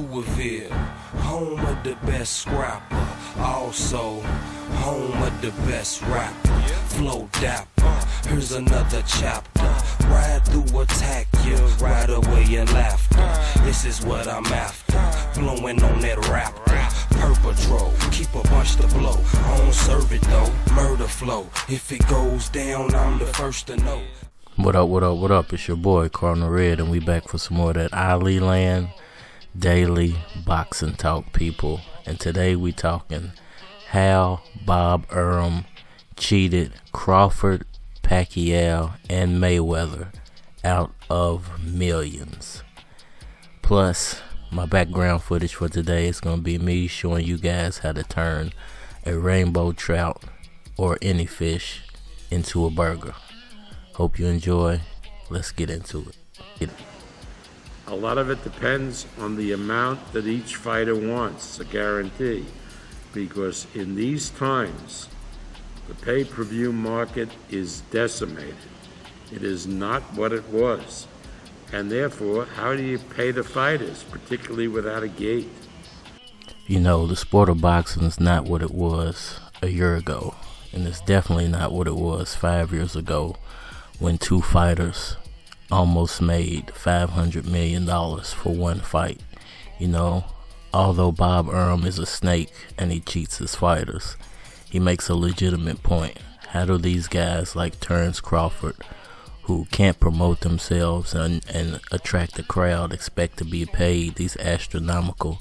Louisville, home of the best scrapper, also home of the best rapper. Flow dapper, here's another chapter. Ride through, attack you, ride away your laughter. This is what I'm after, blowing on that rapper. Purple keep a bunch to blow. I don't serve it though, murder flow. If it goes down, I'm the first to know. What up, what up, what up? It's your boy, Cardinal Red, and we back for some more of that Ali Land Daily Boxing Talk, people. And today we talking how Bob Arum cheated Crawford, Pacquiao, and Mayweather out of millions. Plus, my background footage for today is going to be me showing you guys how to turn a rainbow trout or any fish into a burger. Hope you enjoy. Let's get into it. A lot of it depends on the amount that each fighter wants, it's a guarantee. Because in these times, the pay-per-view market is decimated. It is not what it was. And therefore, how do you pay the fighters, particularly without a gate? You know, the sport of boxing is not what it was a year ago. And it's definitely not what it was 5 years ago when two fighters almost made $500 million for one fight. You know, although Bob Arum is a snake and he cheats his fighters, he makes a legitimate point. How do these guys like Terence Crawford, who can't promote themselves and attract the crowd, expect to be paid these astronomical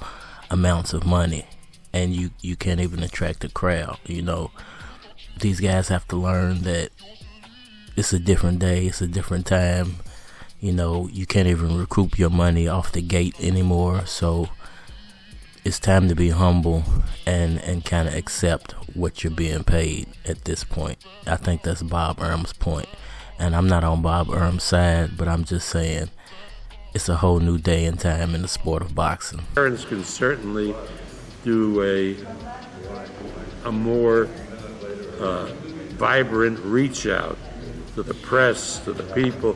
amounts of money, and you can't even attract the crowd? You know, these guys have to learn that it's a different day, it's a different time. You know, you can't even recoup your money off the gate anymore, so it's time to be humble and kind of accept what you're being paid at this point. I think that's Bob Arum's point. And I'm not on Bob Arum's side, but I'm just saying it's a whole new day and time in the sport of boxing. Terence can certainly do a more vibrant reach out to the press, to the people.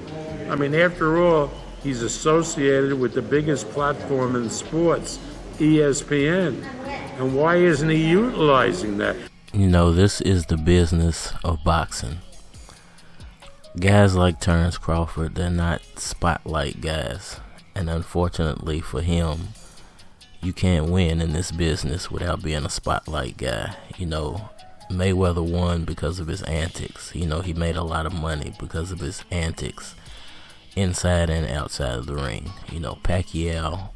I mean, after all, he's associated with the biggest platform in sports, ESPN. And why isn't he utilizing that? You know, this is the business of boxing. Guys like Terence Crawford, they're not spotlight guys. And unfortunately for him, you can't win in this business without being a spotlight guy. You know, Mayweather won because of his antics. You know, he made a lot of money because of his antics inside and outside of the ring. You know, Pacquiao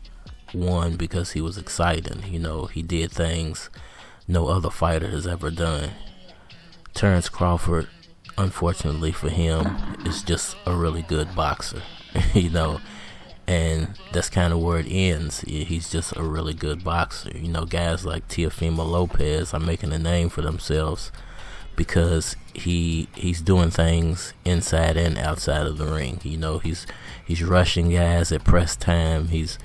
won because he was exciting. You know, he did things no other fighter has ever done. Terence Crawford, unfortunately for him, is just a really good boxer. You know, and that's kind of where it ends. He's just a really good boxer. You know, guys like Teofimo Lopez are making a name for themselves because he's doing things inside and outside of the ring. You know, he's rushing guys at press time. He's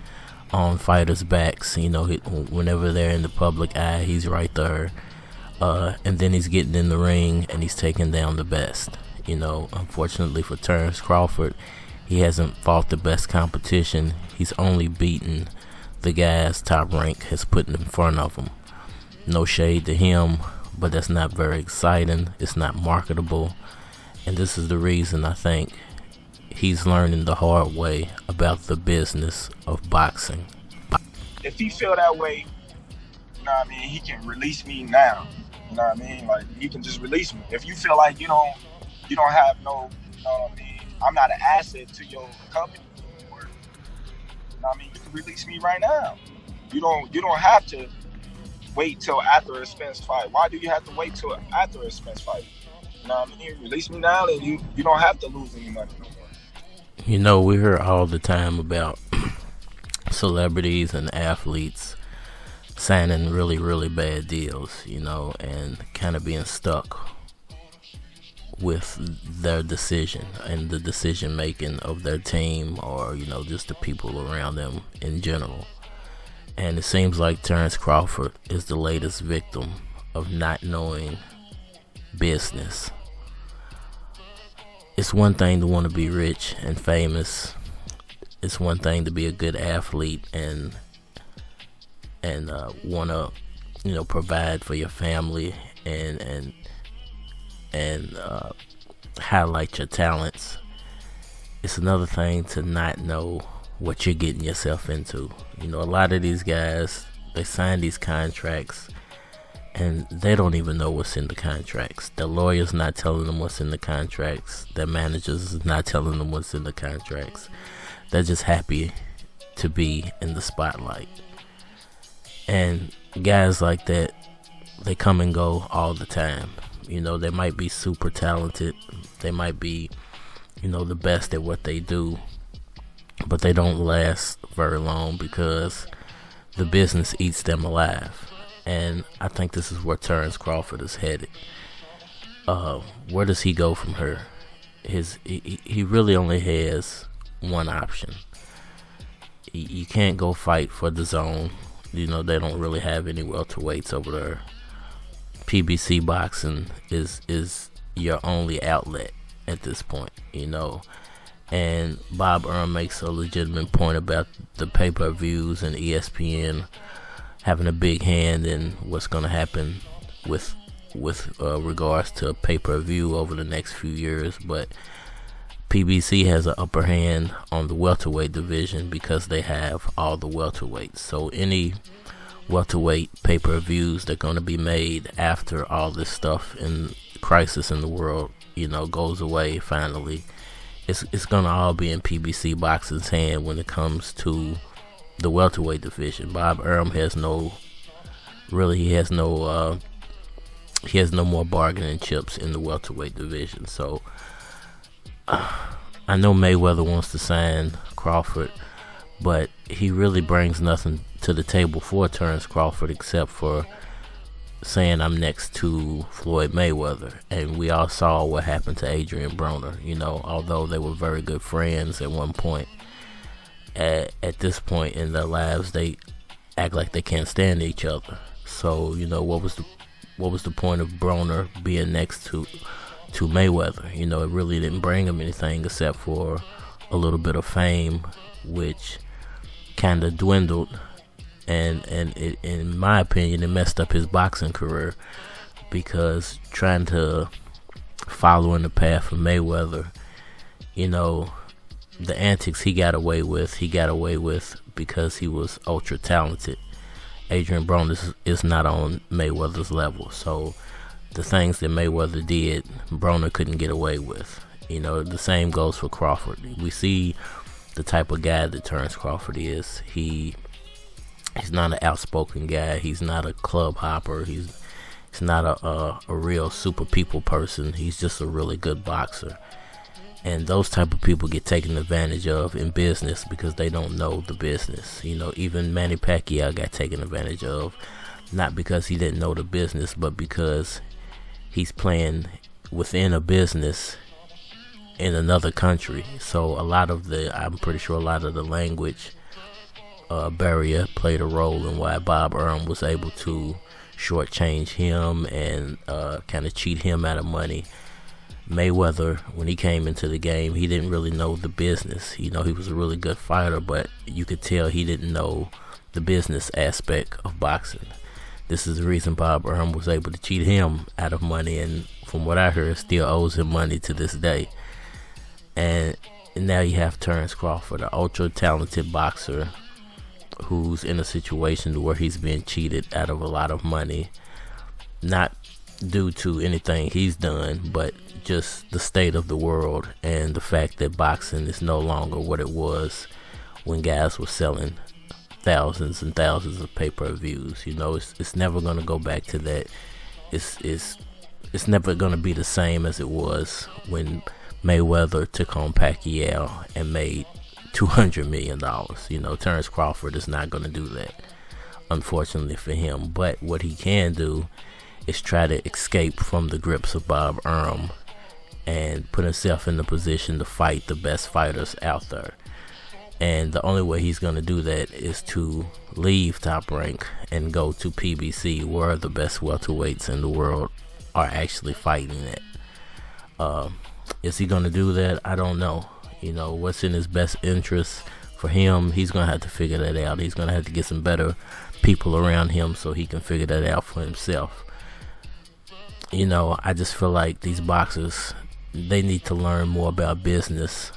on fighters' backs. You know, whenever they're in the public eye, he's right there. And then he's getting in the ring and he's taking down the best. You know, unfortunately for Terence Crawford, he hasn't fought the best competition. He's only beaten the guys Top Rank has put in front of him. No shade to him, but that's not very exciting. It's not marketable. And this is the reason I think he's learning the hard way about the business of boxing. If he feel that way, you know what I mean, he can release me now. You know what I mean? Like, you can just release me. If you feel like you don't have no, you know what I mean, I'm not an asset to your company anymore. You know what I mean? You can release me right now. You don't have to wait till after a Spence fight. Why do you have to wait till after a Spence fight? You know what I mean? Release me now, and you don't have to lose any money no more. You know, we hear all the time about celebrities and athletes signing really, really bad deals, you know, and kind of being stuck with their decision and the decision making of their team, or, you know, just the people around them in general. And it seems like Terence Crawford is the latest victim of not knowing business. It's one thing to want to be rich and famous. It's one thing to be a good athlete and and want to, provide for your family and highlight your talents. It's another thing to not know what you're getting yourself into. A lot of these guys, they sign these contracts and they don't even know what's in the contracts. Their lawyer's not telling them what's in the contracts. Their managers is not telling them what's in the contracts. They're just happy to be in the spotlight. And guys like that, they come and go all the time. They might be super talented. They might be, the best at what they do. But they don't last very long because the business eats them alive. And I think this is where Terence Crawford is headed. Where does he go from here? He really only has one option. You can't go fight for the zone. They don't really have any welterweights over there. PBC boxing is your only outlet at this point, And Bob Arum makes a legitimate point about the pay-per-views and ESPN having a big hand in what's going to happen with regards to pay-per-view over the next few years. But PBC has an upper hand on the welterweight division because they have all the welterweights. So any welterweight pay-per-views that are going to be made after all this stuff in crisis in the world, goes away finally, it's going to all be in PBC Boxing's hand when it comes to the welterweight division. Bob Arum has no more bargaining chips in the welterweight division. So I know Mayweather wants to sign Crawford, but he really brings nothing to the table for Terence Crawford except for saying I'm next to Floyd Mayweather. And we all saw what happened to Adrian Broner. Although they were very good friends at one point, at this point in their lives, they act like they can't stand each other. So what was the point of Broner being next to Mayweather? It really didn't bring him anything except for a little bit of fame, which kind of dwindled, and it, in my opinion, it messed up his boxing career, because trying to follow in the path of Mayweather, the antics he got away with because he was ultra talented. Adrian Broner is not on Mayweather's level, so the things that Mayweather did, Broner couldn't get away with. The same goes for Crawford. We see the type of guy that Terence Crawford is. He's not an outspoken guy. He's not a club hopper. He's not a real super people person. He's just a really good boxer. And those type of people get taken advantage of in business because they don't know the business. Even Manny Pacquiao got taken advantage of, not because he didn't know the business, but because he's playing within a business in another country. So I'm pretty sure a lot of the language barrier played a role in why Bob Arum was able to shortchange him and kind of cheat him out of money. Mayweather, when he came into the game, he didn't really know the business. He was a really good fighter, but you could tell he didn't know the business aspect of boxing. This is the reason Bob Arum was able to cheat him out of money, and from what I heard, still owes him money to this day. And now you have Terence Crawford, an ultra talented boxer who's in a situation where he's being cheated out of a lot of money, not due to anything he's done, but just the state of the world and the fact that boxing is no longer what it was when guys were selling thousands and thousands of pay-per-views. It's never going to go back to that. It's never going to be the same as it was when Mayweather took on Pacquiao and made $200 million. Terence Crawford is not going to do that, unfortunately for him. But what he can do is try to escape from the grips of Bob Arum and put himself in the position to fight the best fighters out there. And the only way he's going to do that is to leave Top Rank and go to PBC, where the best welterweights in the world are actually fighting at. Is he going to do that? I don't know. What's in his best interest for him, he's gonna have to figure that out. He's gonna have to get some better people around him so he can figure that out for himself. You know, I just feel like these boxers, they need to learn more about business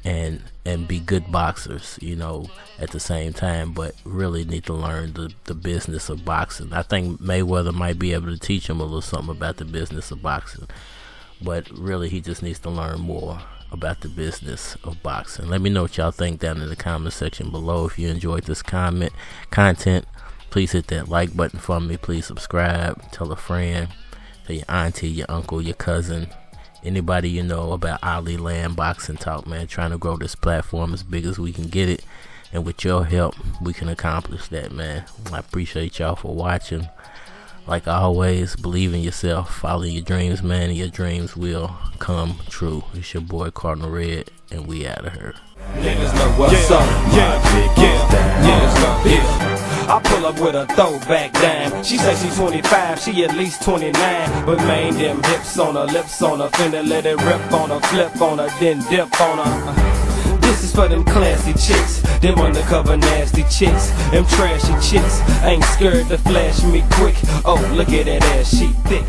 and be good boxers, you know, at the same time, but really need to learn the business of boxing. I think Mayweather might be able to teach him a little something about the business of boxing, but really he just needs to learn more about the business of boxing. Let me know what y'all think down in the comment section below. If you enjoyed this content, please hit that like button for me. Please subscribe, tell a friend, tell your auntie, your uncle, your cousin, anybody you know about Ali Land Boxing Talk, man. Trying to grow this platform as big as we can get it, and with your help we can accomplish that, man. I appreciate y'all for watching. Like always, believe in yourself, follow your dreams, man, and your dreams will come true. It's your boy Cardinal Red, and we out of here. Niggas know what's up. I pull up with a throwback dime. She say she's 25, she at least 29. But man, them hips on her, lips on her, finna let it rip on her, flip on her, then dip on her. This is for them classy chicks, them undercover nasty chicks, them trashy chicks. Ain't scared to flash me quick. Oh, look at that ass, she thick.